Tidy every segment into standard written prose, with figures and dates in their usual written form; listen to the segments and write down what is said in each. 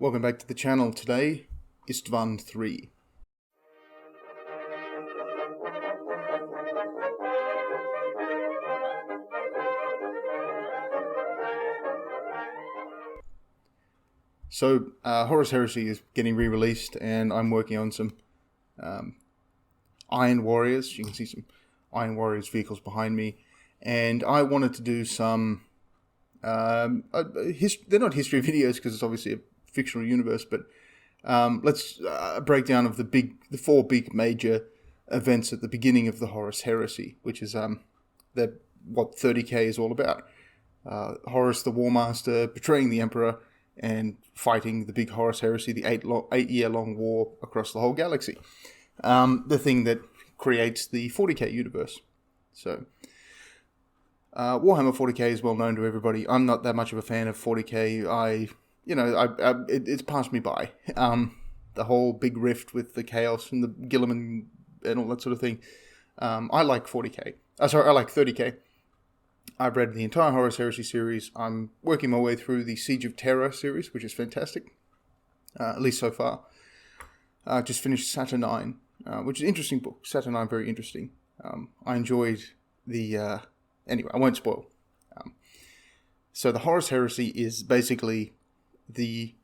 Welcome back to the channel. Today, Istvaan 3. So, Horus Heresy is getting re-released, and I'm working on some Iron Warriors. You can see some Iron Warriors vehicles behind me, and I wanted to do some they're not history videos because it's obviously a fictional universe, but let's break down of the four big major events at the beginning of the Horus Heresy, which is what 30k is all about. Horus the War Master betraying the Emperor and fighting the big Horus Heresy, the 8-year-long war across the whole galaxy. The thing that creates the 40k universe. So, Warhammer 40k is well known to everybody. I'm not that much of a fan of 40k. It's passed me by. The whole big rift with the Chaos and the Guilliman and all that sort of thing. I like 40k. I like 30k. I've read the entire Horus Heresy series. I'm working my way through the Siege of Terra series, which is fantastic. At least so far. Just finished Saturnine, which is an interesting book. Saturnine, very interesting. I enjoyed the... Anyway, I won't spoil. So the Horus Heresy is basically the...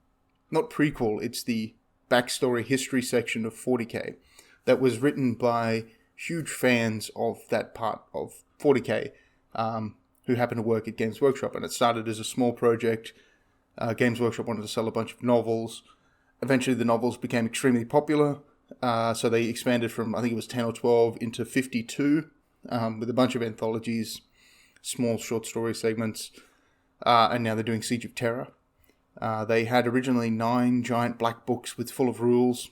Not prequel, it's the backstory history section of 40k that was written by huge fans of that part of 40k who happened to work at Games Workshop. And it started as a small project. Games Workshop wanted to sell a bunch of novels. Eventually the novels became extremely popular. So they expanded from, I think it was 10 or 12 into 52 with a bunch of anthologies, small short story segments, and now they're doing Siege of Terra. They had originally 9 giant black books full of rules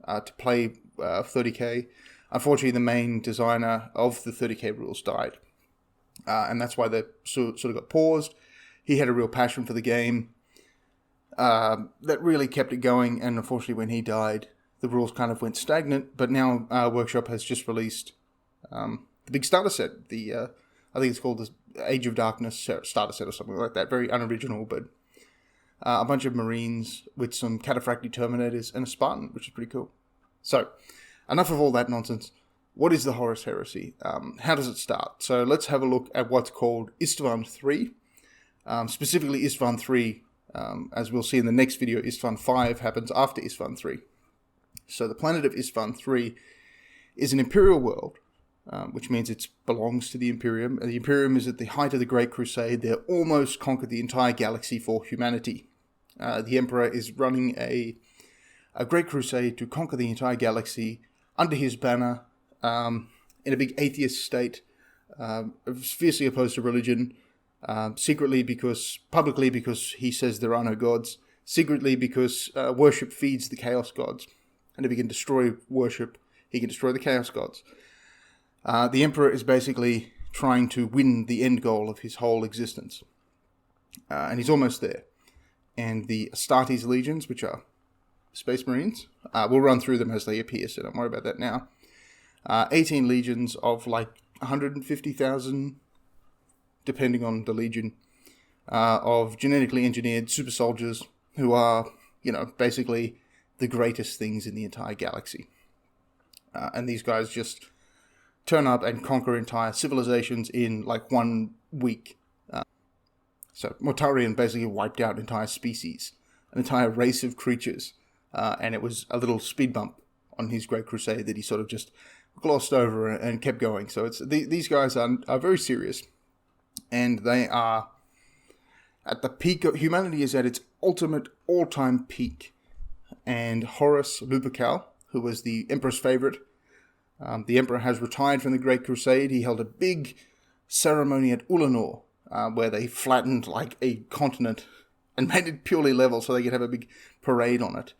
to play 30k. Unfortunately, the main designer of the 30k rules died, and that's why they sort of got paused. He had a real passion for the game that really kept it going, and unfortunately, when he died, the rules kind of went stagnant. But now Workshop has just released the big starter set, I think it's called the Age of Darkness starter set or something like that. Very unoriginal, but a bunch of Marines with some Cataphractii Terminators and a Spartan, which is pretty cool. So, enough of all that nonsense. What is the Horus Heresy? How does it start? So let's have a look at what's called Istvaan 3. Specifically Istvaan 3, as we'll see in the next video, Istvaan 5 happens after Istvaan 3. So the planet of Istvaan 3 is an imperial world, which means it belongs to the Imperium. The Imperium is at the height of the Great Crusade. They've almost conquered the entire galaxy for humanity. The Emperor is running a Great Crusade to conquer the entire galaxy under his banner, in a big atheist state, fiercely opposed to religion, publicly because he says there are no gods, secretly because worship feeds the Chaos gods. And if he can destroy worship, he can destroy the Chaos gods. The Emperor is basically trying to win the end goal of his whole existence. And he's almost there. And the Astartes legions, which are Space Marines, we'll run through them as they appear, so don't worry about that now. 18 legions of like 150,000, depending on the legion, of genetically engineered super soldiers who are, basically the greatest things in the entire galaxy. And these guys just turn up and conquer entire civilizations in like 1 week. So Mortarion basically wiped out an entire species, an entire race of creatures, and it was a little speed bump on his Great Crusade that he sort of just glossed over and kept going. So these guys are very serious, and they are at the peak of humanity is at its ultimate all-time peak. And Horus Lupercal, who was the Emperor's favorite, the Emperor has retired from the Great Crusade. He held a big ceremony at Ulanor, where they flattened like a continent and made it purely level so they could have a big parade on it.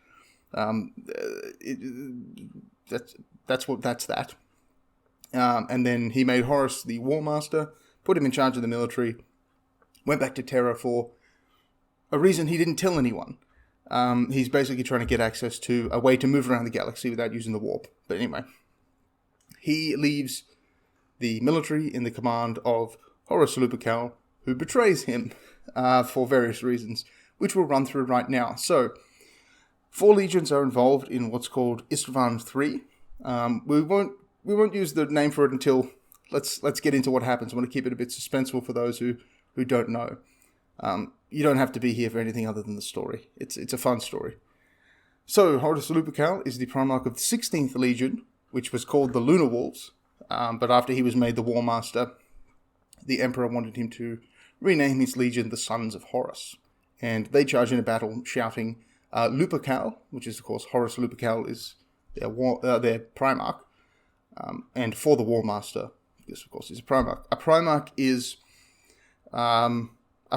That's that. And then he made Horus the War Master, put him in charge of the military, went back to Terra for a reason he didn't tell anyone. He's basically trying to get access to a way to move around the galaxy without using the warp. But anyway, he leaves the military in the command of Horus Lupercal, who betrays him for various reasons, which we'll run through right now. So, 4 legions are involved in what's called Istvaan 3. We won't use the name for it until let's get into what happens. I want to keep it a bit suspenseful for those who don't know. You don't have to be here for anything other than the story. It's a fun story. So Horus Lupercal is the Primarch of the 16th Legion, which was called the Lunar Wolves. But after he was made the War Master, the Emperor wanted him to rename his legion the Sons of Horus. And they charge in a battle shouting, Lupercal, which is, of course, Horus Lupercal is their Primarch, and for the War Master, this, of course, is a Primarch. A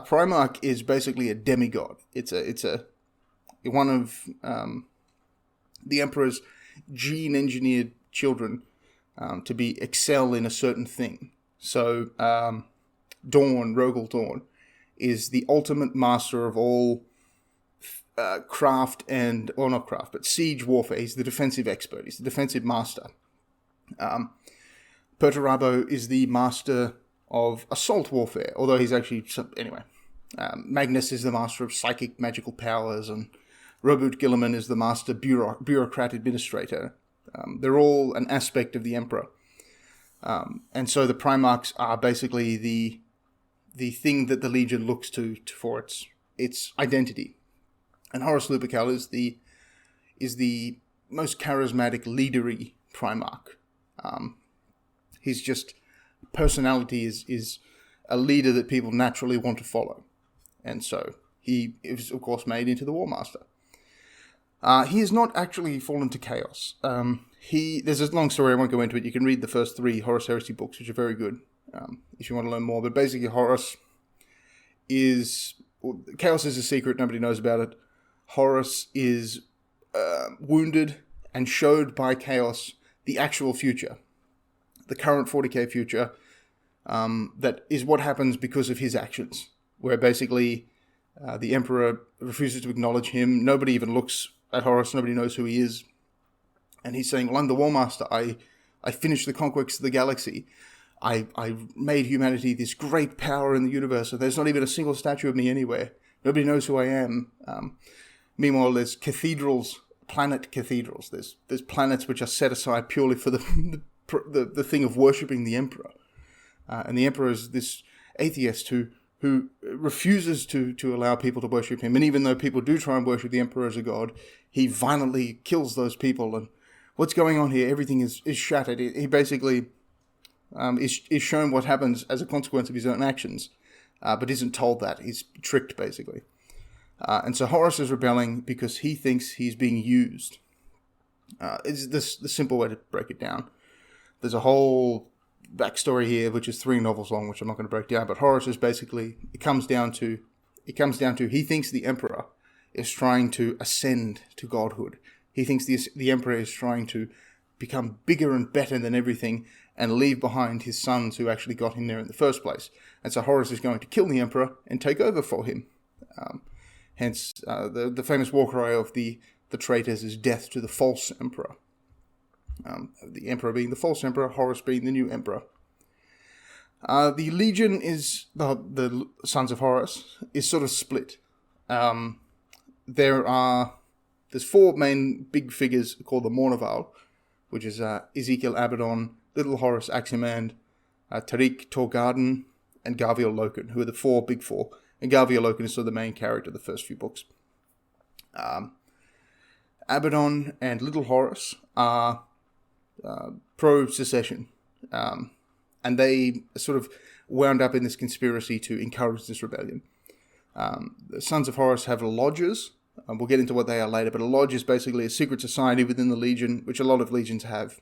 Primarch is basically a demigod. It's one of the Emperor's gene-engineered children to excel in a certain thing. So, Rogel Dawn, is the ultimate master of all siege warfare. He's the defensive expert. He's the defensive master. Perturabo is the master of assault warfare, although he's actually... Magnus is the master of psychic magical powers, and Robert Guilliman is the master bureaucrat administrator. They're all an aspect of the Emperor. And so the Primarchs are basically the thing that the Legion looks to for its identity. And Horus Lupercal is the most charismatic, leadery Primarch. His just personality is a leader that people naturally want to follow. And so he is, of course, made into the War Master. He has not actually fallen to chaos. There's a long story, I won't go into it. You can read the first 3 Horus Heresy books, which are very good, if you want to learn more. But basically, Chaos is a secret, nobody knows about it. Horus is wounded and showed by Chaos the actual future, the current 40k future, that is what happens because of his actions, where basically the Emperor refuses to acknowledge him. Nobody even looks at Horus, nobody knows who he is. And he's saying, well, I'm the War Master. I finished the conquest of the galaxy. I made humanity this great power in the universe, and there's not even a single statue of me anywhere. Nobody knows who I am. Meanwhile, there's cathedrals, planet cathedrals. There's planets which are set aside purely for the thing of worshipping the Emperor. And the Emperor is this atheist who refuses to allow people to worship him. And even though people do try and worship the Emperor as a god, he violently kills those people. And what's going on here? Everything is shattered. He basically is shown what happens as a consequence of his own actions, but isn't told that. He's tricked, basically. And so Horus is rebelling because he thinks he's being used. It's the simple way to break it down. There's a whole backstory here, which is 3 novels long, which I'm not going to break down. But Horus is basically, it comes down to he thinks the Emperor is trying to ascend to godhood. He thinks the Emperor is trying to become bigger and better than everything and leave behind his sons who actually got him there in the first place. And so Horus is going to kill the Emperor and take over for him. Hence, the famous war cry of the traitors is death to the false Emperor. The Emperor being the false Emperor, Horus being the new Emperor. The Legion is, the Sons of Horus, is sort of split. There's 4 main big figures called the Mournival, which is Ezekiel Abaddon, Little Horus Aximand, Tariq Torgarden, and Garviel Loken, who are the 4 big 4. And Garviel Loken is sort of the main character of the first few books. Abaddon and Little Horus are pro-secession, and they sort of wound up in this conspiracy to encourage this rebellion. The Sons of Horus have lodges. We'll get into what they are later, but a lodge is basically a secret society within the Legion, which a lot of legions have.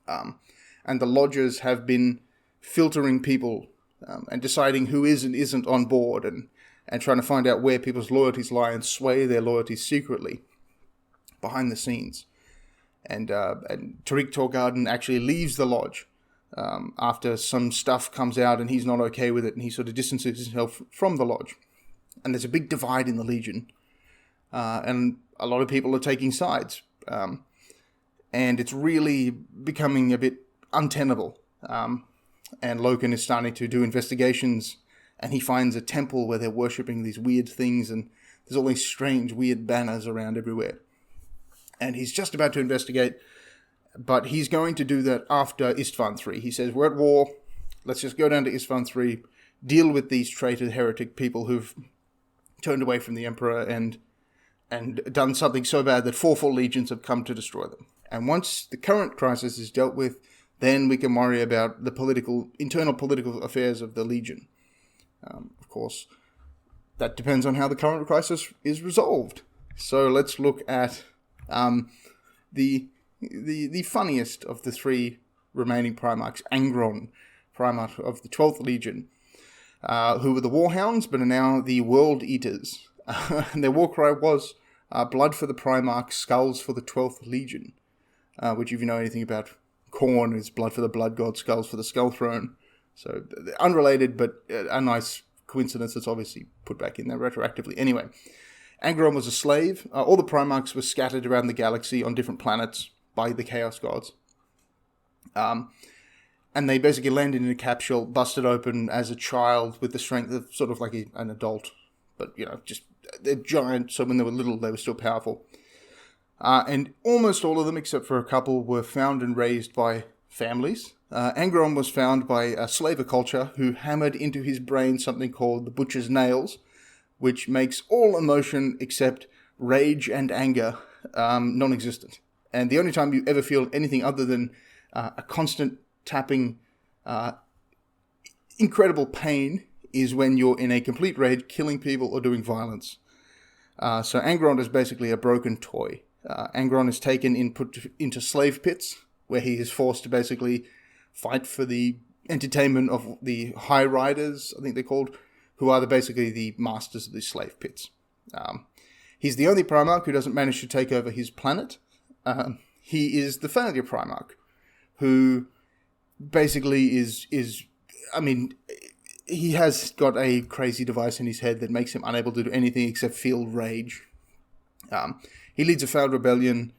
And the lodges have been filtering people and deciding who is and isn't on board, and trying to find out where people's loyalties lie and sway their loyalties secretly behind the scenes. And Tariq Torgarden actually leaves the lodge after some stuff comes out and he's not okay with it, and he sort of distances himself from the lodge. And there's a big divide in the Legion. And a lot of people are taking sides. And it's really becoming a bit untenable. And Loken is starting to do investigations, and he finds a temple where they're worshipping these weird things, and there's all these strange, weird banners around everywhere. And he's just about to investigate, but he's going to do that after Istvaan III. He says, we're at war, let's just go down to Istvaan III, deal with these traitor heretic people who've turned away from the Emperor and done something so bad that 4 full legions have come to destroy them. And once the current crisis is dealt with, then we can worry about the internal political affairs of the legion. Of course, that depends on how the current crisis is resolved. So let's look at the funniest of the 3 remaining Primarchs, Angron, Primarch of the 12th Legion, who were the Warhounds, but are now the World Eaters. And their war cry was, blood for the Primarch, skulls for the 12th Legion, which if you know anything about Khorne is blood for the Blood God, skulls for the Skull Throne. So unrelated, but a nice coincidence that's obviously put back in there retroactively. Anyway, Angron was a slave. All the Primarchs were scattered around the galaxy on different planets by the Chaos Gods. And they basically landed in a capsule, busted open as a child with the strength of sort of like an adult. But, just they're giant, so when they were little, they were still powerful. And almost all of them, except for a couple, were found and raised by families. Angron was found by a slaver culture who hammered into his brain something called the Butcher's Nails, which makes all emotion except rage and anger non-existent. And the only time you ever feel anything other than a constant tapping, incredible pain is when you're in a complete rage, killing people or doing violence. So Angron is basically a broken toy. Angron is taken and put into slave pits, where he is forced to basically fight for the entertainment of the High Riders, I think they're called, who are basically the masters of the slave pits. He's the only Primarch who doesn't manage to take over his planet. He is the failure Primarch, who basically is he has got a crazy device in his head that makes him unable to do anything except feel rage. He leads a failed rebellion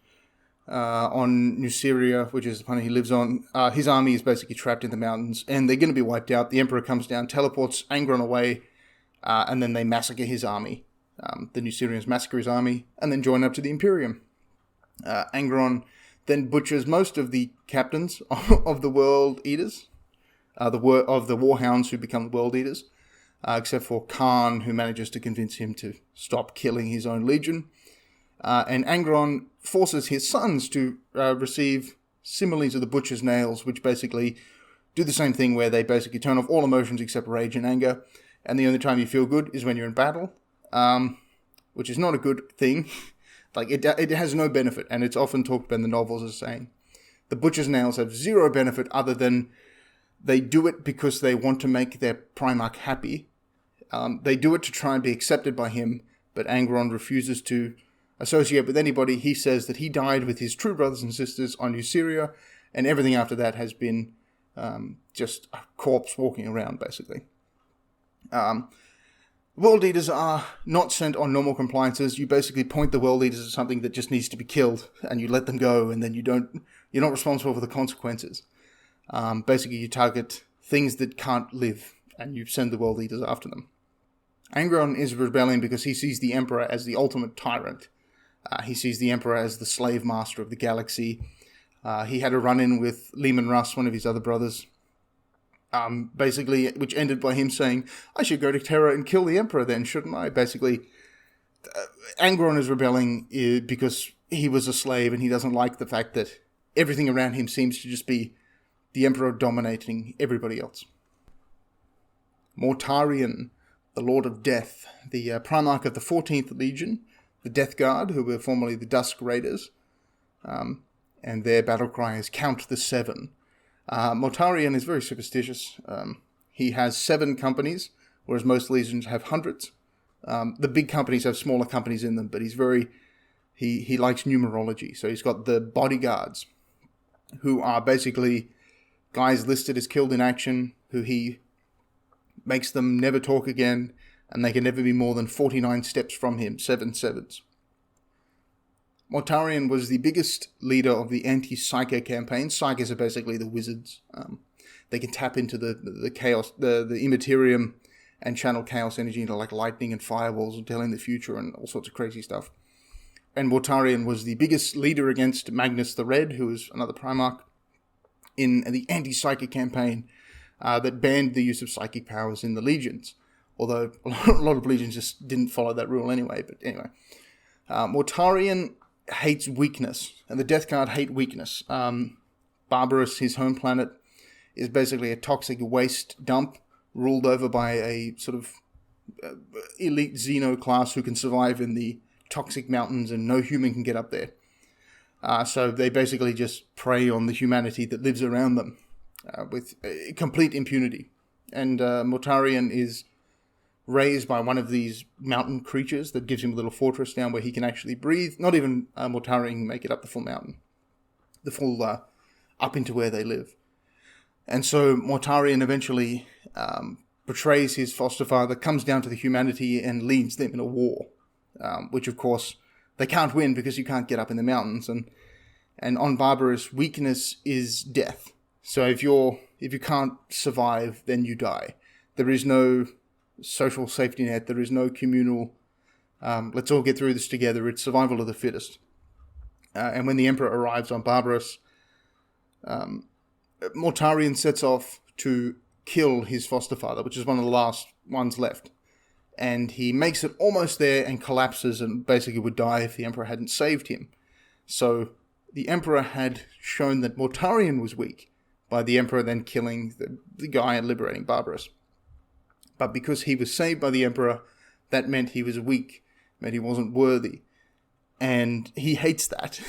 on New Syria, which is the planet he lives on. His army is basically trapped in the mountains, and they're going to be wiped out. The Emperor comes down, teleports Angron away, and then they massacre his army. The New Syrians massacre his army, and then join up to the Imperium. Angron then butchers most of the captains of the World Eaters, of the Warhounds who become the World Eaters, except for Khan, who manages to convince him to stop killing his own legion. And Angron forces his sons to receive similes of the Butcher's Nails, which basically do the same thing, where they basically turn off all emotions except rage and anger, and the only time you feel good is when you're in battle, which is not a good thing. Like, it has no benefit, and it's often talked about in the novels as saying the Butcher's Nails have zero benefit other than they do it because they want to make their Primarch happy. They do it to try and be accepted by him, but Angron refuses to associate with anybody. He says that he died with his true brothers and sisters on New Syria, and everything after that has been just a corpse walking around, basically. World Eaters are not sent on normal compliances. You basically point the World Eaters at something that just needs to be killed, and you let them go, and then you're not responsible for the consequences. Basically, you target things that can't live, and you send the World Eaters after them. Angron is rebelling because he sees the Emperor as the ultimate tyrant. He sees the Emperor as the slave master of the galaxy. He had a run-in with Leman Russ, one of his other brothers, basically, which ended by him saying, I should go to Terra and kill the Emperor then, shouldn't I? Basically, Angron is rebelling because he was a slave and he doesn't like the fact that everything around him seems to just be the Emperor dominating everybody else. Mortarion, the Lord of Death, the Primarch of the 14th Legion, the Death Guard, who were formerly the Dusk Raiders, and their battle cry is Count the Seven. Mortarion is very superstitious. He has 7 companies, whereas most legions have hundreds. The big companies have smaller companies in them, but he likes numerology. So he's got the bodyguards, who are basically guys listed as killed in action, who he makes them never talk again, and they can never be more than 49 steps from him, 7 sevens. Mortarion was the biggest leader of the anti-Psyker campaign. Psykers are basically the wizards. They can tap into the chaos, the immaterium, and channel chaos energy into like lightning and fireballs and telling the future and all sorts of crazy stuff. And Mortarion was the biggest leader against Magnus the Red, who was another Primarch, in the anti-psychic campaign that banned the use of psychic powers in the legions. Although a lot of legions just didn't follow that rule anyway. But anyway, Mortarion hates weakness, and the Death Guard hate weakness. Barbarous, his home planet, is basically a toxic waste dump ruled over by a sort of elite Xeno class who can survive in the toxic mountains and no human can get up there. So they basically just prey on the humanity that lives around them with complete impunity. And Mortarion is raised by one of these mountain creatures that gives him a little fortress down where he can actually breathe. Not even Mortarion can make it up the full mountain. The full up into where they live. And so Mortarion eventually betrays his foster father, comes down to the humanity and leads them in a war. Which of course they can't win because you can't get up in the mountains. And on Barbarous, weakness is death. So if you can't survive, then you die. There is no social safety net. There is no communal, let's all get through this together. It's survival of the fittest. And when the Emperor arrives on Barbarous, Mortarion sets off to kill his foster father, which is one of the last ones left. And he makes it almost there and collapses and basically would die if the Emperor hadn't saved him. So the Emperor had shown that Mortarion was weak by the Emperor then killing the guy and liberating Barbarous. But because he was saved by the Emperor, that meant he was weak, meant he wasn't worthy. And he hates that.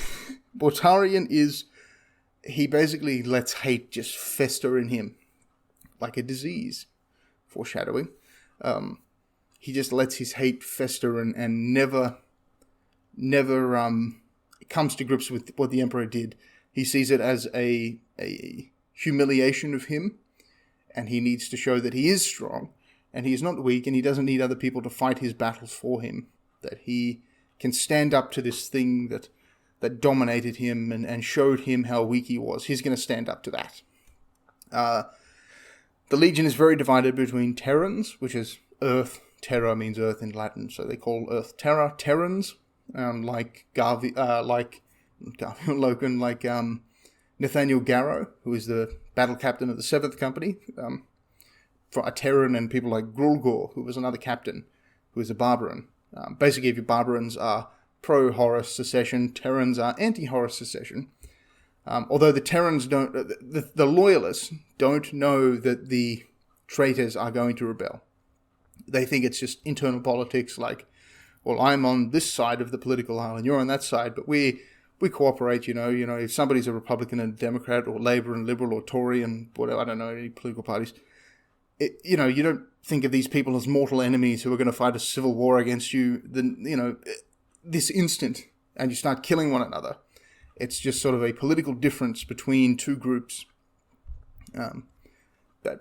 Mortarion he basically lets hate just fester in him like a disease. Foreshadowing. He just lets his hate fester and never comes to grips with what the Emperor did. He sees it as a humiliation of him, and he needs to show that he is strong, and he is not weak, and he doesn't need other people to fight his battles for him, that he can stand up to this thing that dominated him and showed him how weak he was. He's going to stand up to that. The Legion is very divided between Terrans, which is Earth. Terra means Earth in Latin, so they call Earth Terra. Terrans, like Loken, like Nathaniel Garrow, who is the battle captain of the 7th Company, for a Terran, and people like Grulgor, who was another captain, who is a Barbaran. Basically, if your Barbarans are pro-Horus secession, Terrans are anti-Horus secession. Although the Terrans don't, the loyalists don't know that the traitors are going to rebel. They think it's just internal politics, like, well, I'm on this side of the political aisle and you're on that side, but we cooperate, you know, if somebody's a Republican and Democrat or Labour and Liberal or Tory and whatever, I don't know, any political parties, you don't think of these people as mortal enemies who are going to fight a civil war against you, this instant, and you start killing one another. It's just sort of a political difference between two groups that,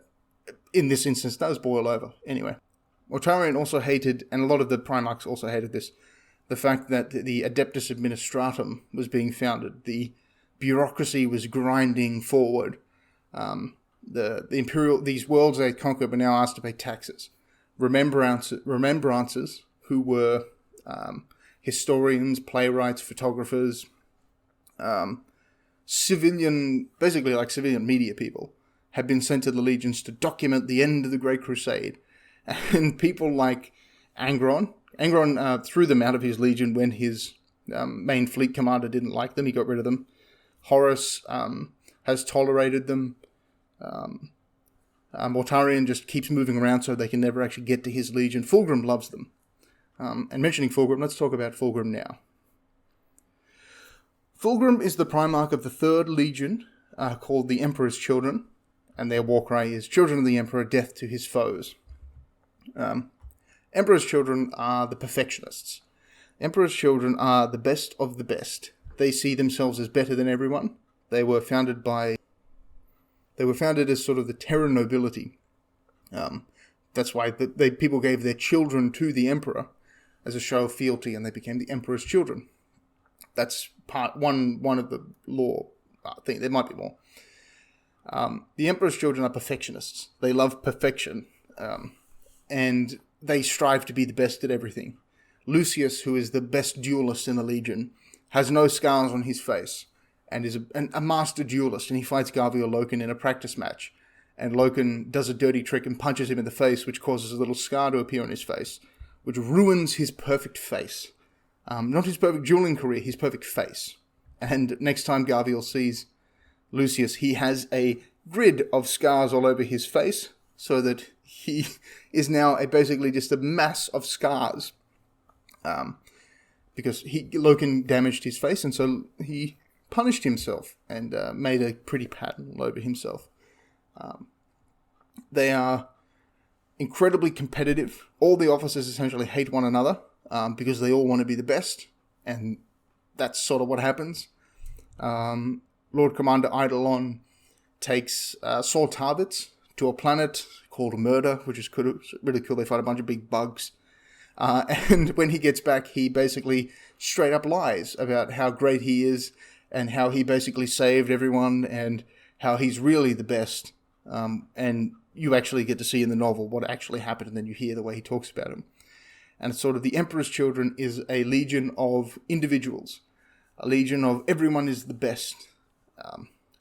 in this instance, does boil over. Anyway, Mortarion also hated, and a lot of the Primarchs also hated this, the fact that the Adeptus Administratum was being founded. The bureaucracy was grinding forward. These worlds they conquered were now asked to pay taxes. Remembrances, who were historians, playwrights, photographers, civilian media people, had been sent to the legions to document the end of the Great Crusade. And people like Angron threw them out of his legion when his main fleet commander didn't like them. He got rid of them. Horus has tolerated them. Mortarion just keeps moving around so they can never actually get to his legion. Fulgrim loves them. And mentioning Fulgrim, let's talk about Fulgrim now. Fulgrim is the Primarch of the 3rd Legion, called the Emperor's Children, and their war cry is, Children of the Emperor, death to his foes. Emperor's Children are the perfectionists. Emperor's Children are the best of the best. They see themselves as better than everyone. They were founded as sort of the Terran nobility. That's why people gave their children to the Emperor as a show of fealty, and they became the Emperor's Children. That's part one of the law. I think there might be more. The Emperor's Children are perfectionists. They love perfection. and they strive to be the best at everything. Lucius, who is the best duelist in the Legion, has no scars on his face, and is a master duelist, and he fights Garviel Loken in a practice match. And Loken does a dirty trick and punches him in the face, which causes a little scar to appear on his face, which ruins his perfect face. Not his perfect dueling career, his perfect face. And next time Garviel sees Lucius, he has a grid of scars all over his face, so that he is now basically just a mass of scars. Because Loken damaged his face, and so he punished himself and made a pretty pattern all over himself. They are incredibly competitive. All the officers essentially hate one another because they all want to be the best, and that's sort of what happens. Lord Commander Eidolon takes Saul Tarvitz to a planet called Murder, which is really cool. They fight a bunch of big bugs. And when he gets back, he basically straight up lies about how great he is and how he basically saved everyone and how he's really the best. And you actually get to see in the novel what actually happened, and then you hear the way he talks about him. And it's sort of the Emperor's Children is a legion of individuals, a legion of everyone is the best.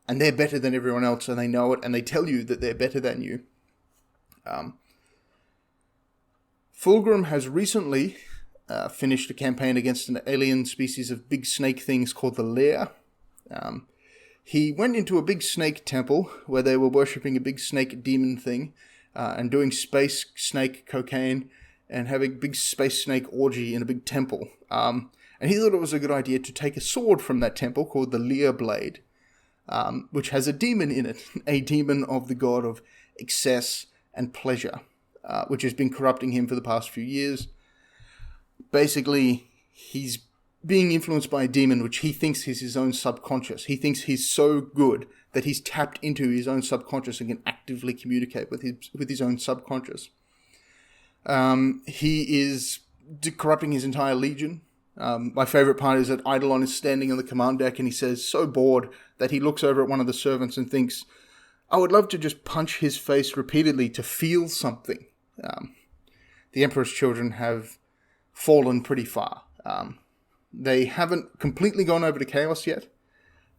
And they're better than everyone else, and they know it, and they tell you that they're better than you. Fulgrim has recently finished a campaign against an alien species of big snake things called the Lair. He went into a big snake temple where they were worshipping a big snake demon thing and doing space snake cocaine and having a big space snake orgy in a big temple. And he thought it was a good idea to take a sword from that temple called the Lear Blade, which has a demon in it, a demon of the god of excess and pleasure, which has been corrupting him for the past few years. Basically, he's being influenced by a demon which he thinks is his own subconscious. He thinks he's so good that he's tapped into his own subconscious and can actively communicate with his own subconscious. He is corrupting his entire legion. My favorite part is that Eidolon is standing on the command deck and he says, so bored, that he looks over at one of the servants and thinks, I would love to just punch his face repeatedly to feel something. The Emperor's Children have fallen pretty far. They haven't completely gone over to chaos yet,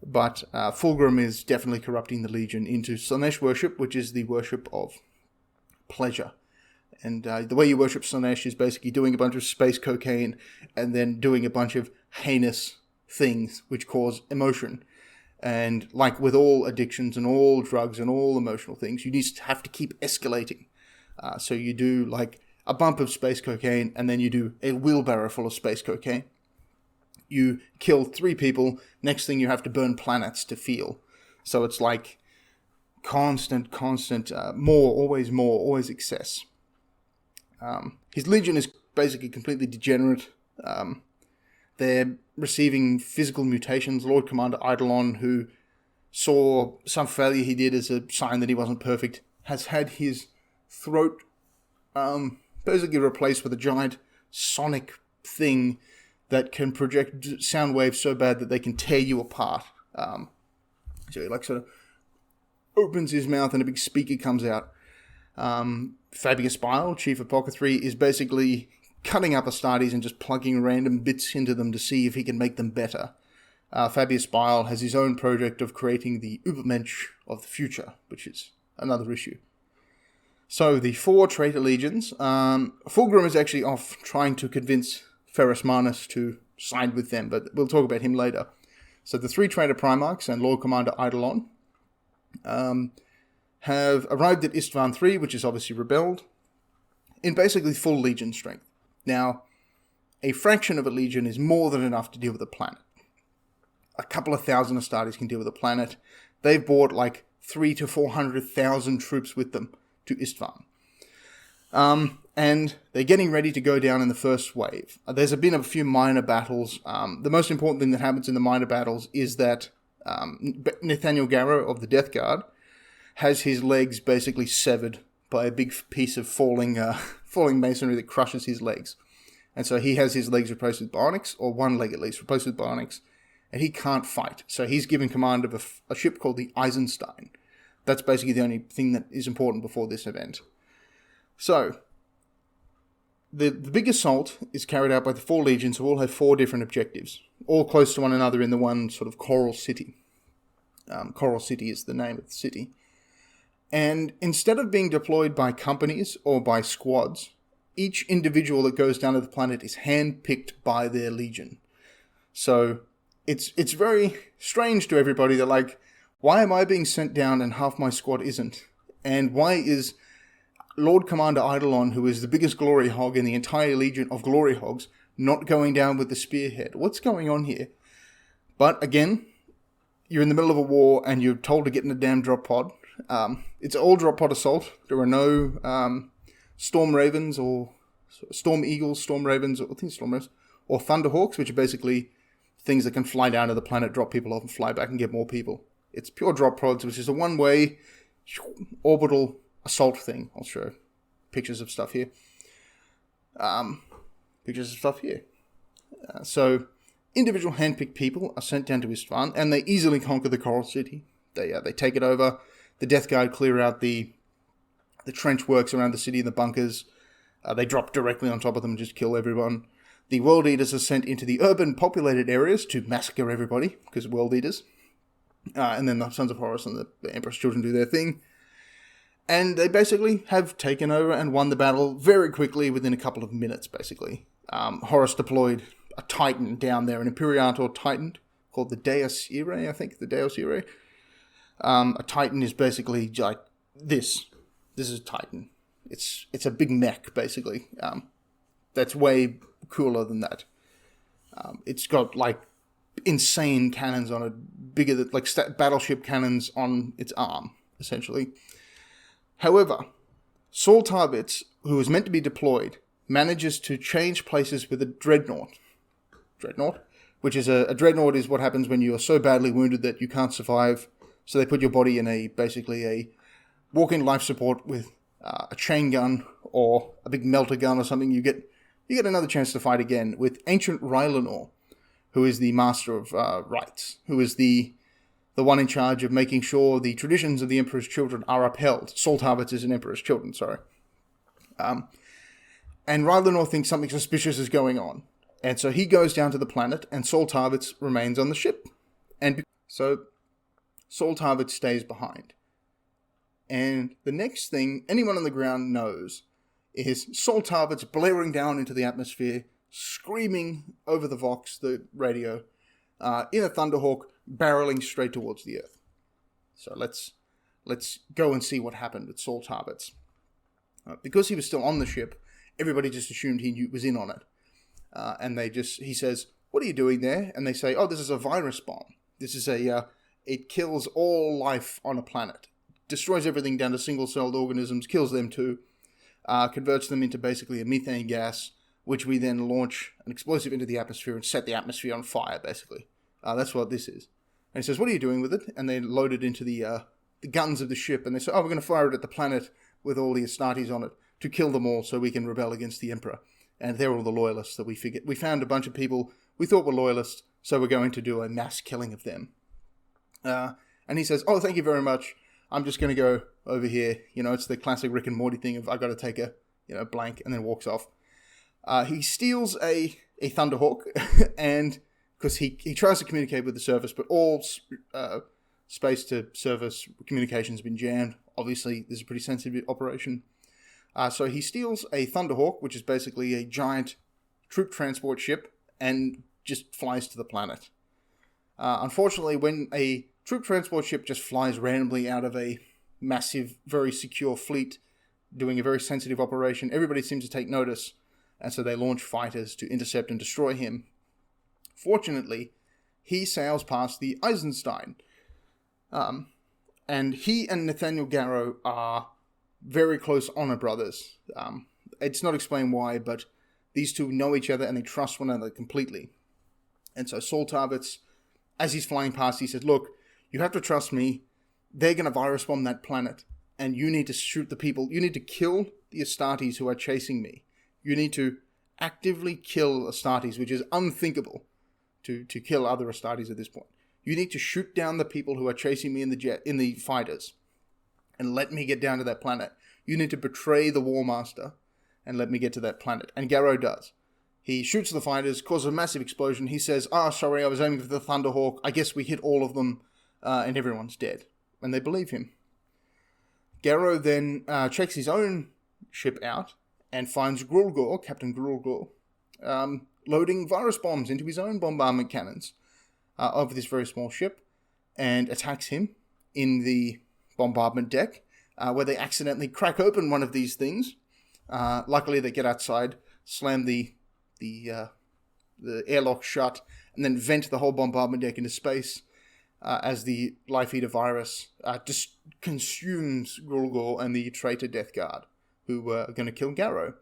but Fulgrim is definitely corrupting the Legion into Slanesh worship, which is the worship of pleasure. And the way you worship Slanesh is basically doing a bunch of space cocaine and then doing a bunch of heinous things which cause emotion. And like with all addictions and all drugs and all emotional things, you just have to keep escalating. So you do like a bump of space cocaine and then you do a wheelbarrow full of space cocaine. You kill 3 people, next thing you have to burn planets to feel. So it's like constant, more, always excess. His legion is basically completely degenerate. They're receiving physical mutations. Lord Commander Eidolon, who saw some failure he did as a sign that he wasn't perfect, has had his throat basically replaced with a giant sonic thing that can project sound waves so bad that they can tear you apart. So he like sort of opens his mouth and a big speaker comes out. Fabius Bile, Chief Apothecary, is basically cutting up Astartes and just plugging random bits into them to see if he can make them better. Fabius Bile has his own project of creating the Übermensch of the future, which is another issue. So the 4 traitor legions, Fulgrim is actually off trying to convince Ferrus Manus to side with them, but we'll talk about him later. So the 3 traitor Primarchs and Lord Commander Eidolon have arrived at Istvaan 3, which is obviously rebelled, in basically full legion strength. Now, a fraction of a legion is more than enough to deal with a planet. A couple of thousand Astartes can deal with a planet. They've brought like 300,000 to 400,000 troops with them to Istvaan. And they're getting ready to go down in the first wave. There's been a few minor battles. The most important thing that happens in the minor battles is that Nathaniel Garrow of the Death Guard has his legs basically severed by a big piece of falling masonry that crushes his legs. And so he has his legs replaced with bionics, or one leg at least, replaced with bionics, and he can't fight. So he's given command of a ship called the Eisenstein. That's basically the only thing that is important before this event. So, the big assault is carried out by the 4 legions who all have 4 different objectives, all close to one another in the one sort of Coral City. Coral City is the name of the city. And instead of being deployed by companies or by squads, each individual that goes down to the planet is handpicked by their legion. So it's very strange to everybody that, like, why am I being sent down and half my squad isn't? And why is Lord Commander Eidolon, who is the biggest glory hog in the entire legion of glory hogs, not going down with the spearhead? What's going on here? But again, you're in the middle of a war and you're told to get in a damn drop pod. It's an all drop pod assault. There are no Storm Ravens or Storm Eagles, Storm Ravens, or I think Storm Ravens, or Thunderhawks, which are basically things that can fly down to the planet, drop people off, and fly back and get more people. It's pure drop pods, which is a one-way orbital assault thing. I'll show pictures of stuff here. So individual handpicked people are sent down to Istvaan, and they easily conquer the Coral City. They take it over. The Death Guard clear out the trench works around the city and the bunkers. They drop directly on top of them and just kill everyone. The World Eaters are sent into the urban populated areas to massacre everybody, because World Eaters. And then the Sons of Horus and the Emperor's Children do their thing. And they basically have taken over and won the battle very quickly within a couple of minutes, basically. Horus deployed a Titan down there, an Imperator Titan, called the Deus Irae, I think, the Deus Irae. A Titan is basically like this. This is a Titan. It's a big mech, basically. That's way cooler than that. It's got, like, insane cannons on it, bigger than, like, battleship cannons on its arm, essentially. However, Saul Tarbitz, who was meant to be deployed, manages to change places with a dreadnought. Which is a dreadnought is what happens when you are so badly wounded that you can't survive. So they put your body in basically a walk-in life support with a chain gun or a big melter gun or something. You get another chance to fight again with Ancient Rylanor, who is the Master of Rites, who is the one in charge of making sure the traditions of the Emperor's Children are upheld. Saul Tarbitz is an Emperor's Children, sorry. And Rylanor thinks something suspicious is going on. And so he goes down to the planet, and Saul Tarbitz remains on the ship. And so Saul Tarbitz stays behind. And the next thing anyone on the ground knows is Saul Tarbitz blaring down into the atmosphere, screaming over the Vox, the radio, in a Thunderhawk, barreling straight towards the Earth. So let's go and see what happened with Saul Tarbitz. Because he was still on the ship, everybody just assumed he was in on it. And he says, "What are you doing there?" And they say, "Oh, this is a virus bomb. This is it kills all life on a planet. Destroys everything down to single-celled organisms, kills them too, converts them into basically a methane gas, which we then launch an explosive into the atmosphere and set the atmosphere on fire, basically. That's what this is." And he says, "What are you doing with it?" And they load it into the guns of the ship, and they say, "Oh, we're going to fire it at the planet with all the Astartes on it to kill them all so we can rebel against the Emperor. And they're all the loyalists that we figured. We found a bunch of people we thought were loyalists, so we're going to do a mass killing of them." And he says, "Oh, thank you very much. I'm just going to go over here." It's the classic Rick and Morty thing of, "I got to take a, blank," and then walks off. He steals a Thunderhawk, and because he tries to communicate with the surface, but all space to surface communication has been jammed. Obviously, this is a pretty sensitive operation. So he steals a Thunderhawk, which is basically a giant troop transport ship, and just flies to the planet. Unfortunately, when a troop transport ship just flies randomly out of a massive, very secure fleet doing a very sensitive operation, everybody seems to take notice, and so they launch fighters to intercept and destroy him. Fortunately, he sails past the Eisenstein, and he and Nathaniel Garrow are very close honor brothers. It's not explained why, but these two know each other and they trust one another completely. And so Saul Tarbitz, as he's flying past, he says, "Look, you have to trust me. They're going to virus bomb that planet, and you need to shoot the people. You need to kill the Astartes who are chasing me. You need to actively kill Astartes, which is unthinkable to kill other Astartes at this point. You need to shoot down the people who are chasing me in the fighters, and let me get down to that planet. You need to betray the War Master and let me get to that planet. And Garrow does. He shoots the fighters, causes a massive explosion. He says, sorry, I was aiming for the Thunderhawk. I guess we hit all of them, and everyone's dead. And they believe him. Garrow then checks his own ship out and finds Grulgor, Captain Grulgor, loading virus bombs into his own bombardment cannons of this very small ship, and attacks him in the bombardment deck, where they accidentally crack open one of these things. Luckily, they get outside, slam the airlock shut, and then vent the whole bombardment deck into space as the Life Eater virus just consumes Grulgor and the traitor Death Guard, who are going to kill Garrow.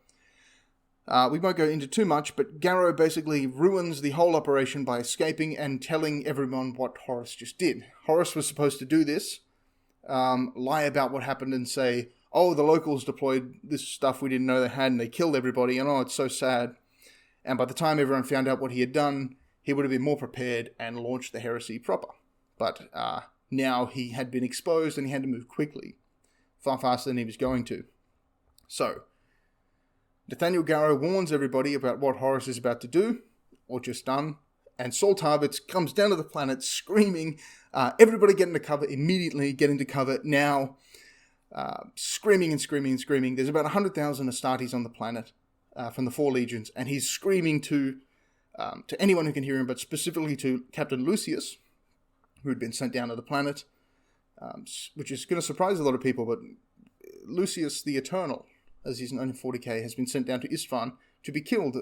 We won't go into too much, but Garrow basically ruins the whole operation by escaping and telling everyone what Horus just did. Horus was supposed to do this, lie about what happened and say, oh, the locals deployed this stuff we didn't know they had and they killed everybody, and oh, it's so sad. And by the time everyone found out what he had done, he would have been more prepared and launched the heresy proper. But now he had been exposed and he had to move quickly, far faster than he was going to. So, Nathaniel Garrow warns everybody about what Horus is about to do, or just done, and Saul Tarvitz comes down to the planet screaming, everybody get into cover immediately, get into cover now, screaming and screaming and screaming. There's about 100,000 Astartes on the planet from the 4 legions, and he's screaming to anyone who can hear him, but specifically to Captain Lucius, who had been sent down to the planet, which is going to surprise a lot of people, but Lucius the Eternal, as he's known in 40k, has been sent down to Istvaan to be killed,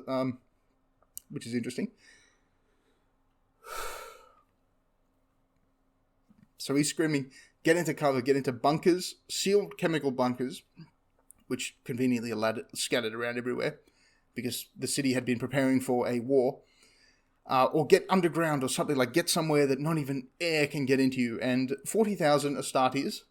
which is interesting. So he's screaming, get into cover, get into bunkers, sealed chemical bunkers, which conveniently are scattered around everywhere, because the city had been preparing for a war, or get underground or something, like get somewhere that not even air can get into you. And 40,000 Astartes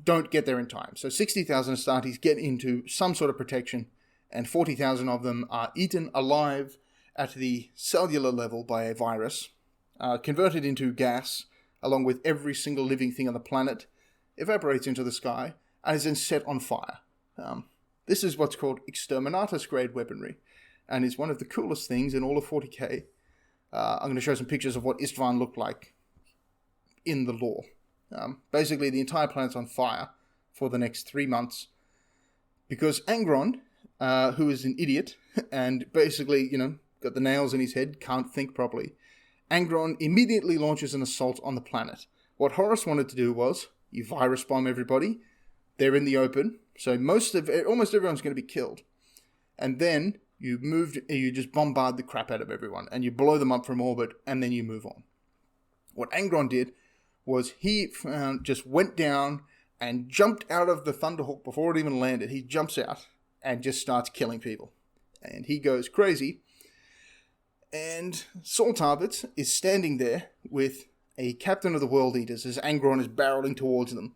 don't get there in time. So 60,000 Astartes get into some sort of protection, and 40,000 of them are eaten alive at the cellular level by a virus, converted into gas, along with every single living thing on the planet, evaporates into the sky, and is then set on fire. This is what's called Exterminatus-grade weaponry, and is one of the coolest things in all of 40k. I'm going to show some pictures of what Istvaan looked like in the lore. Basically, the entire planet's on fire for the next 3 months, because Angron, who is an idiot, and basically, got the nails in his head, can't think properly, Angron immediately launches an assault on the planet. What Horus wanted to do was, you virus bomb everybody, they're in the open, so almost everyone's going to be killed. And then you just bombard the crap out of everyone, and you blow them up from orbit, and then you move on. What Angron did was he just went down and jumped out of the Thunderhawk before it even landed. He jumps out and just starts killing people. And he goes crazy. And Saul Tarvitz is standing there with a captain of the World Eaters as Angron is barreling towards them.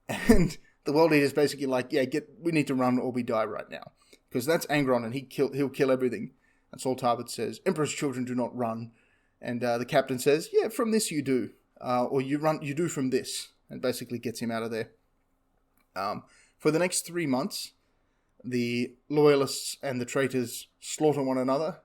And the World Eaters basically like, we need to run or we die right now. Because that's Angron, and he'll kill everything. And Saul Tarvitz says, Emperor's children do not run. And the captain says, yeah, from this you do. Or you do from this. And basically gets him out of there. For the next 3 months, the loyalists and the traitors slaughter one another.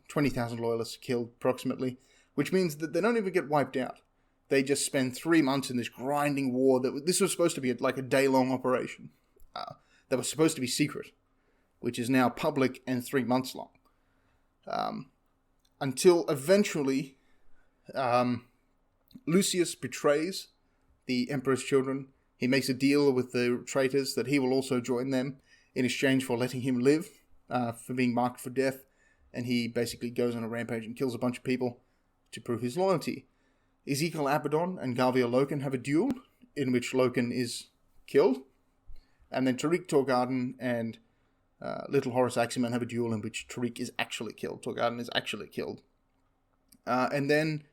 20,000 loyalists killed approximately. Which means that they don't even get wiped out. They just spend 3 months in this grinding war. This was supposed to be like a day-long operation. That was supposed to be secret, which is now public and 3 months long. Until eventually, Lucius betrays the Emperor's children. He makes a deal with the traitors that he will also join them in exchange for letting him live, for being marked for death. And he basically goes on a rampage and kills a bunch of people to prove his loyalty. Ezekiel Abaddon and Garvia Loken have a duel in which Loken is killed. And then Tariq Torgarden and Little Horus Aximan have a duel in which Tariq is actually killed. Torgarden is actually killed. And then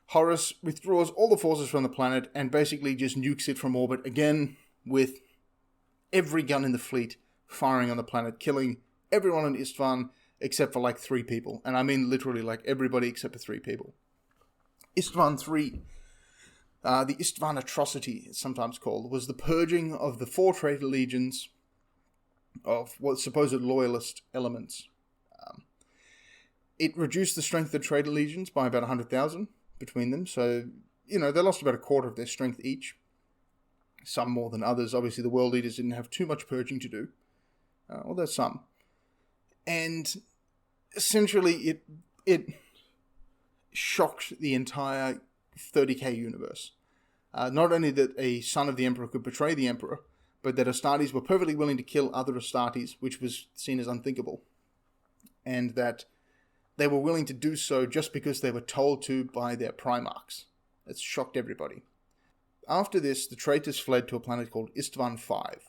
Horus withdraws all the forces from the planet and basically just nukes it from orbit again, with every gun in the fleet firing on the planet, killing everyone on Istvaan except for like 3 people. And I mean literally like everybody except for 3 people. Istvaan 3, the Istvaan atrocity, it's sometimes called, was the purging of the 4 traitor legions of what supposed loyalist elements. It reduced the strength of the traitor legions by about 100,000 between them. So, they lost about a quarter of their strength each. Some more than others. Obviously, the world leaders didn't have too much purging to do. Although some. And essentially, it shocked the entire 30k universe. Not only that a son of the Emperor could betray the Emperor, but that Astartes were perfectly willing to kill other Astartes, which was seen as unthinkable. And that they were willing to do so just because they were told to by their Primarchs. It shocked everybody. After this, the traitors fled to a planet called Istvaan V.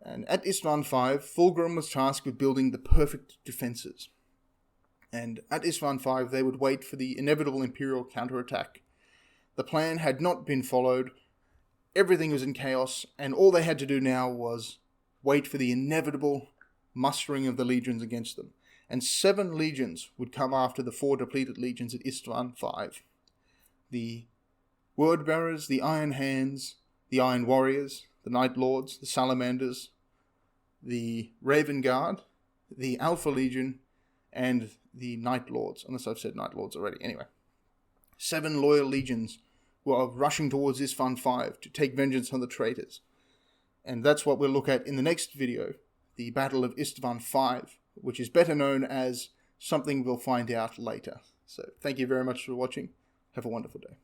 And at Istvaan V, Fulgrim was tasked with building the perfect defenses. And at Istvaan V, they would wait for the inevitable Imperial counterattack. The plan had not been followed, everything was in chaos, and all they had to do now was wait for the inevitable mustering of the legions against them. And 7 legions would come after the 4 depleted legions at Istvaan V. The Word Bearers, the Iron Hands, the Iron Warriors, the Night Lords, the Salamanders, the Raven Guard, the Alpha Legion, and the Night Lords, unless I've said Night Lords already. Anyway, 7 loyal legions were rushing towards Istvaan V to take vengeance on the traitors. And that's what we'll look at in the next video, the Battle of Istvaan V, which is better known as something we'll find out later. So thank you very much for watching. Have a wonderful day.